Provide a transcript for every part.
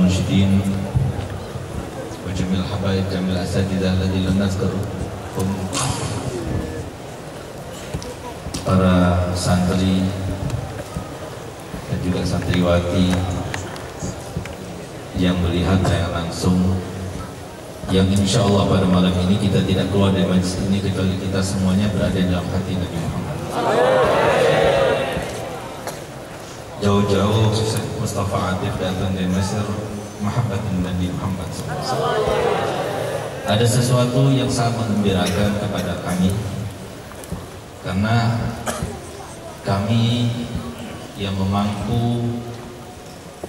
المنشدين وجميع الحبايب جميع الأساتذة الذين لم نذكرهم, para santri dan juga santriwati yang melihat saya langsung, yang insya Allah pada malam ini kita tidak keluar dari majlis ini kecuali kita semuanya berada dalam hati Nabi Muhammad. Jauh-jauh Mustafa Atif datang dari Mesir, mahabbatin Nabi Muhammad SAW. Ada sesuatu yang sangat menggembirakan kepada kami, karena kami yang memangku,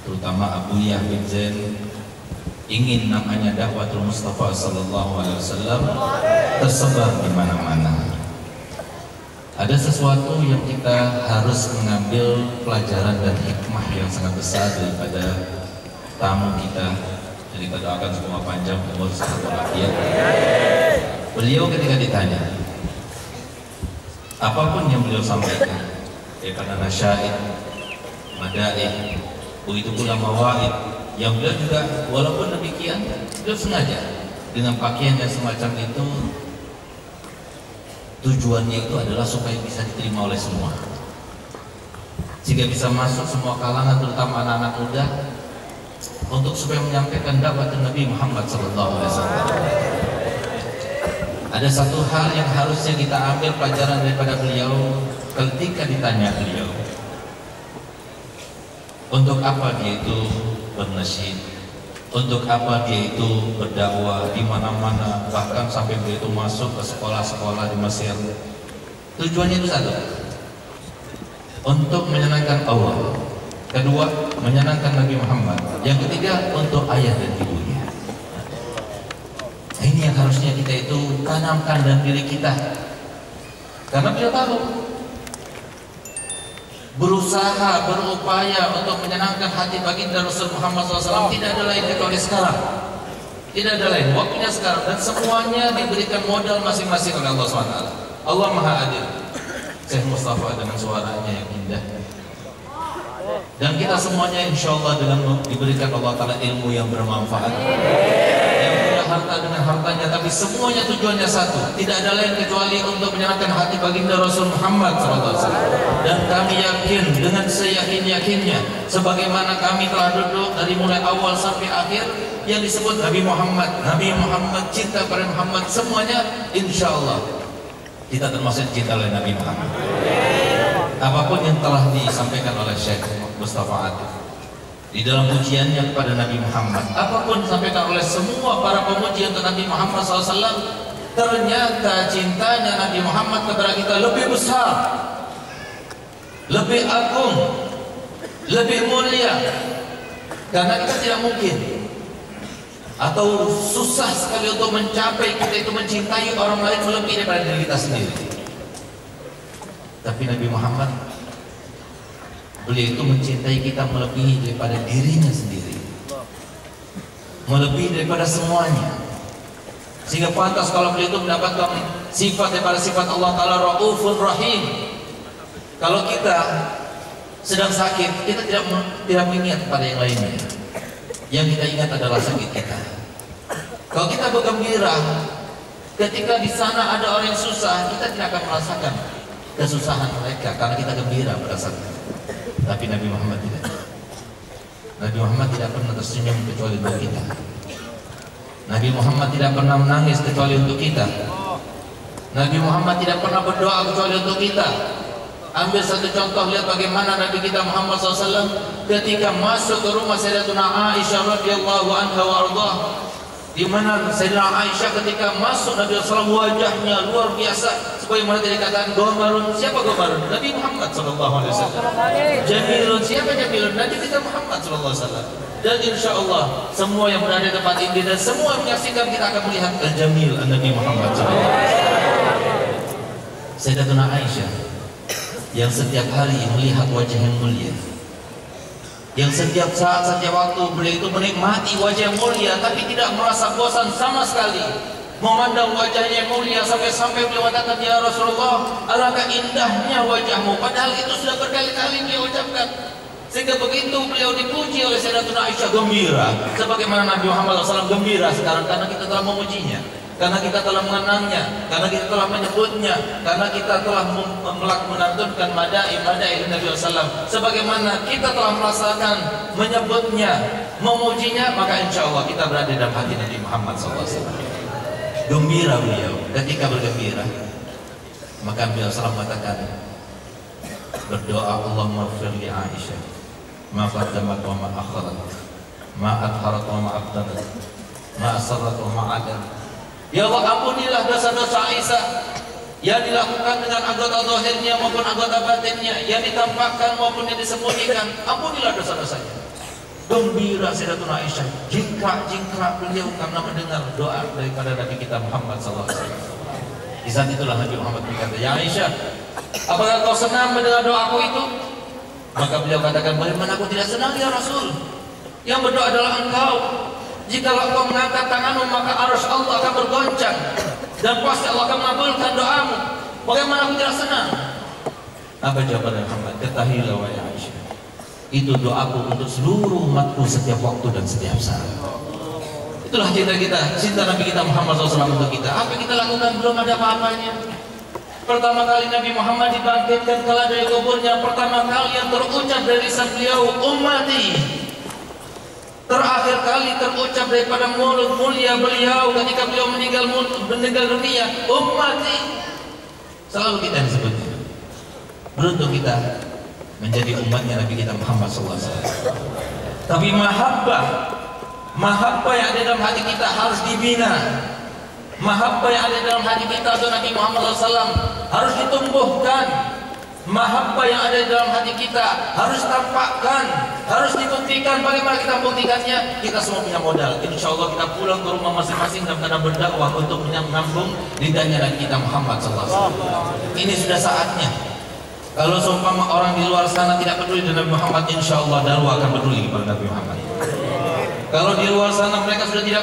terutama Abu Yahya bin Zain, ingin namanya dakwatul Mustafa sallallahu alaihi wasallam tersebar di mana-mana. Ada sesuatu yang kita harus mengambil pelajaran dan hikmah yang sangat besar daripada tamu kita. Jadi kita doakan semua panjang umur sehat walafiat. Beliau ketika ditanya, apapun yang beliau sampaikan, daripada nasyaid, madaih, begitu pula mawaid, yang beliau juga walaupun demikian beliau sengaja dengan pakaian yang semacam itu, tujuannya itu adalah supaya bisa diterima oleh semua, sehingga bisa masuk semua kalangan, terutama anak-anak muda, untuk supaya menyampaikan dakwah Nabi Muhammad SAW. Ada satu hal yang harusnya kita ambil pelajaran daripada beliau ketika ditanya beliau, untuk apa dia itu bernasyid, untuk apa dia itu berdakwah di mana-mana, bahkan sampai beliau itu masuk ke sekolah-sekolah di Mesir. Tujuannya itu satu, untuk menyenangkan Allah. Kedua, menyenangkan Nabi Muhammad. Yang ketiga, untuk ayah dan ibunya. Nah, ini yang harusnya kita itu tanamkan dalam diri kita, karena beliau tahu berusaha, berupaya untuk menyenangkan hati baginda Rasul Muhammad SAW tidak ada lain kecuali sekarang. Tidak ada lain, waktunya sekarang, dan semuanya diberikan modal masing-masing oleh Allah SWT. Allah Maha Adil. Syekh Mustafa dengan suaranya yang indah, dan kita semuanya insya Allah dengan diberikan Allah Ta'ala ilmu yang bermanfaat, yang punya harta dengan hartanya, tapi semuanya tujuannya satu, tidak ada lain kecuali untuk menyenangkan hati baginda Rasul Muhammad SAW. Dan kami yakin dengan seyakin-yakinnya, sebagaimana kami telah duduk dari mulai awal sampai akhir yang disebut Nabi Muhammad, Nabi Muhammad, cinta pada Muhammad, semuanya insya Allah kita termasuk cinta oleh Nabi Muhammad. Apapun yang telah disampaikan oleh Syekh Mustafa Atif di dalam pujiannya kepada Nabi Muhammad, apapun disampaikan oleh semua para pemuji untuk Nabi Muhammad SAW, ternyata cintanya Nabi Muhammad kepada kita lebih besar, lebih agung, lebih mulia, karena kita tidak mungkin atau susah sekali untuk mencapai kita itu mencintai orang lain melebihi daripada diri kita sendiri. Tapi Nabi Muhammad, beliau itu mencintai kita melebihi daripada dirinya sendiri, melebihi daripada semuanya, sehingga pantas kalau beliau itu mendapatkan sifat daripada sifat Allah Ta'ala, Raufur Rahim. Kalau kita sedang sakit, kita tidak mengingat pada yang lainnya, yang kita ingat adalah sakit kita. Kalau kita bergembira ketika di sana ada orang yang susah, kita tidak akan merasakan kesusahan mereka karena kita gembira pada saat itu. Tapi Nabi Muhammad tidak. Nabi Muhammad tidak pernah tersenyum kecuali untuk kita. Nabi Muhammad tidak pernah menangis kecuali untuk kita. Nabi Muhammad tidak pernah berdoa kecuali untuk kita. Ambil satu contoh, lihat bagaimana Nabi kita Muhammad SAW ketika masuk ke rumah Sayyidatuna Aisyah radhiyallahu anha wa ardhah, di mana Sayyidatuna Aisyah ketika masuk Nabi SAW wajahnya luar biasa, sebagaimana tadi dikatakan Gomarun. Siapa Gomarun? Nabi Muhammad SAW. Jamilun, siapa Jamilun? Nabi kita Muhammad SAW. Dan insya Allah semua yang berada di tempat ini dan semua yang menyaksikan, kita akan melihat Jamil Nabi Muhammad SAW. Sayyidatuna Aisyah yang setiap hari melihat wajah yang mulia, yang setiap saat, setiap waktu beliau itu menikmati wajah yang mulia, tapi tidak merasa bosan sama sekali memandang wajahnya yang mulia, sampai-sampai beliau katakan, ya Rasulullah, alangkah indahnya wajahmu. Padahal itu sudah berkali-kali beliau ucapkan, Sehingga begitu beliau dipuji oleh Sayyidatuna Aisyah gembira, sebagaimana Nabi Muhammad SAW gembira sekarang karena kita telah memujinya, karena kita telah mengenangnya, karena kita telah menyebutnya, karena kita telah menantunkan madaih Nabi SAW. Sebagaimana kita telah merasakan menyebutnya, memujinya, maka insya Allah kita berada dalam hati Nabi Muhammad SAW. Gembira beliau, ketika bergembira, maka beliau SAW mengatakan, berdoa, Allahumma ighfir li Aisyah ma qaddamat wa ma akharat, ma adharat wa ma abtanat, ma asarrat wa ma adan. Ya Allah, ampunilah dosa-dosa Aisyah yang dilakukan dengan anggota zahirnya maupun anggota batinnya, yang ditampakkan maupun yang disembunyikan. Ampunilah dosa-dosanya. Gembira Sayyidatuna Aisyah, jingkrak beliau karena mendengar doa daripada Nabi kita Muhammad SAW. Di saat itulah Nabi Muhammad berkata, ya Aisyah, apakah kau senang mendengar doaku itu? Maka beliau katakan, bagaimana aku tidak senang ya Rasul? Yang berdoa adalah engkau. Jikalau engkau mengangkat tanganmu, maka arsy Allah akan bergoncang dan pasti Allah akan mengabulkan doamu. Bagaimana aku tidak senang? Apa jawaban Muhammad? Ketahuilah wahai Aisyah, itu doaku untuk seluruh umatku setiap waktu dan setiap saat. Itulah cinta kita, cinta Nabi kita Muhammad SAW untuk kita. Apa yang kita lakukan belum ada apa-apanya. Pertama kali Nabi Muhammad dibangkitkan kala dari kuburnya, pertama kali yang terucap dari lisan beliau, ummati. Terakhir kali terucap daripada mulut mulia beliau ketika beliau meninggal dunia, ummati. Selalu kita disebutnya. Beruntung kita menjadi umatnya Nabi kita Muhammad SAW. Tapi mahabbah yang ada dalam hati kita harus dibina. Mahabbah yang ada dalam hati kita untuk Nabi Muhammad SAW harus ditumbuhkan. Mahabbah yang ada dalam hati kita harus tampakkan, harus dibuktikan. Bagaimana kita membuktikannya? Kita semua punya modal. Insya Allah kita pulang ke rumah masing-masing dalam tanda berdakwah untuk menyambung lidahnya Nabi kita Muhammad SAW. Ini sudah saatnya. Kalau seumpama orang di luar sana tidak peduli dengan Nabi Muhammad, insya Allah dakwah akan peduli kepada Nabi Muhammad. Kalau di luar sana mereka sudah tidak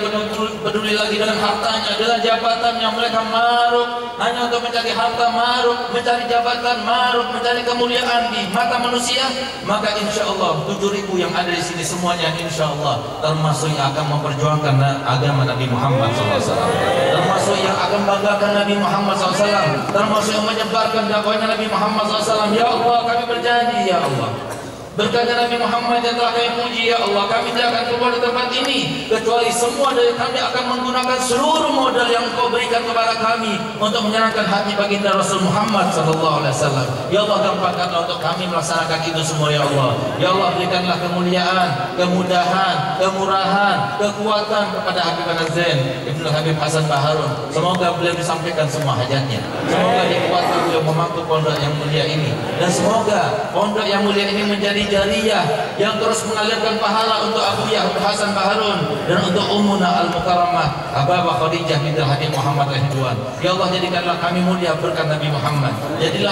peduli lagi dengan hartanya, dengan jabatan yang mereka maruk hanya untuk mencari harta, maruk mencari jabatan, maruk mencari kemuliaan di mata manusia, maka insya Allah 7.000 yang ada di sini semuanya insya Allah termasuk yang akan memperjuangkan agama Nabi Muhammad SAW, termasuk yang akan banggakan Nabi Muhammad SAW, termasuk yang menyebarkan dakwahnya Nabi Muhammad SAW. Ya Allah, kami berjanji ya Allah, berkatnya Nabi Muhammad yang telah kami puji ya Allah, kami tidak akan keluar dari tempat ini kecuali semua dari kami akan menggunakan seluruh modal yang Engkau berikan kepada kami untuk menyenangkan hati baginda Rasul Muhammad SAW. Ya Allah, gampangkanlah untuk kami melaksanakan itu semua ya Allah. Ya Allah, berikanlah kemuliaan, kemudahan, kemurahan, kekuatan kepada Habib Zain Ibnu Habib Hasan Baharun. Semoga beliau disampaikan semua hajatnya, semoga dikuatkan beliau memangku pondok yang mulia ini, dan semoga pondok yang mulia ini menjadi jariyah yang terus mengalirkan pahala untuk Abu Yahya Hasan Baharun dan untuk Ummuna Al-Mukarramah Ababa Khadijah binti Habib Muhammad Ridwan. Ya Allah, jadikanlah kami mulia berkat Nabi Muhammad, jadilah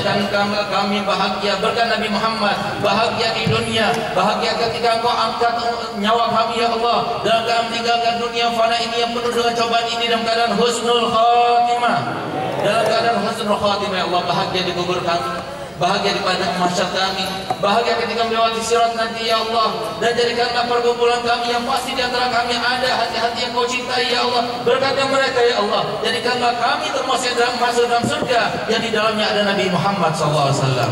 kami bahagia berkat Nabi Muhammad, bahagia di dunia, bahagia ketika Engkau angkat nyawa kami ya Allah, dan kami tinggalkan dunia fana ini yang penuh dengan cobaan ini dalam keadaan husnul khatimah, dalam keadaan husnul khatimah ya Allah. Bahagia di kubur kami, bahagia di padang mahsyar kami, bahagia ketika melewati sirat nanti ya Allah, dan jadikanlah perkumpulan kami yang pasti di antara kami ada hati-hati yang Kau cintai ya Allah. Berkatnya mereka ya Allah, jadikanlah kami termasuk masuk dalam surga yang di dalamnya ada Nabi Muhammad SAW.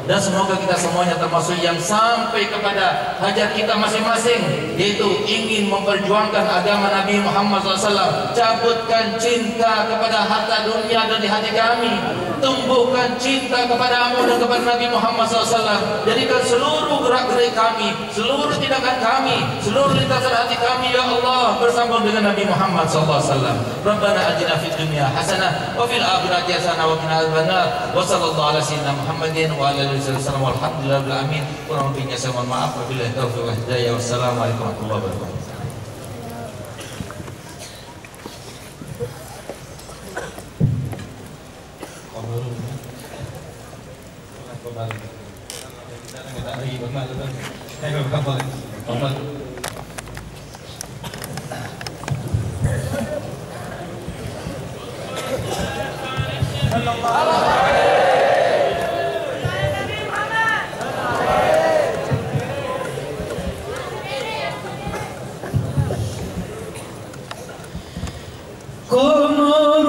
Dan semoga kita semuanya termasuk yang sampai kepada hajat kita masing-masing, yaitu ingin memperjuangkan agama Nabi Muhammad SAW. Cabutkan cinta kepada harta dunia dan di hati kami, tumbuhkan cinta kepadamu dan kepada Nabi Muhammad SAW. Jadikan seluruh gerak-gerik kami, seluruh tindakan kami, seluruh lintasan hati kami ya Allah bersambung dengan Nabi Muhammad SAW. Rabbana atina fid dunya hasanah wa fil akhirati hasanah wa qina adzabannar. Wa sallallahu ala sayyidina Muhammadin wa ala alihi wasallam. Walhamdulillahil alamin. Kurang lebihnya saya mohon maaf. Wabillahi taufiq wal hidayah. Wassalamualaikum warahmatullahi wabarakatuh. وجميل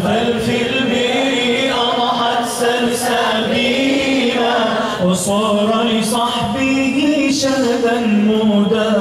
فالفيلم أضحت سلسبيلا وصار لصحبه شهدا مدى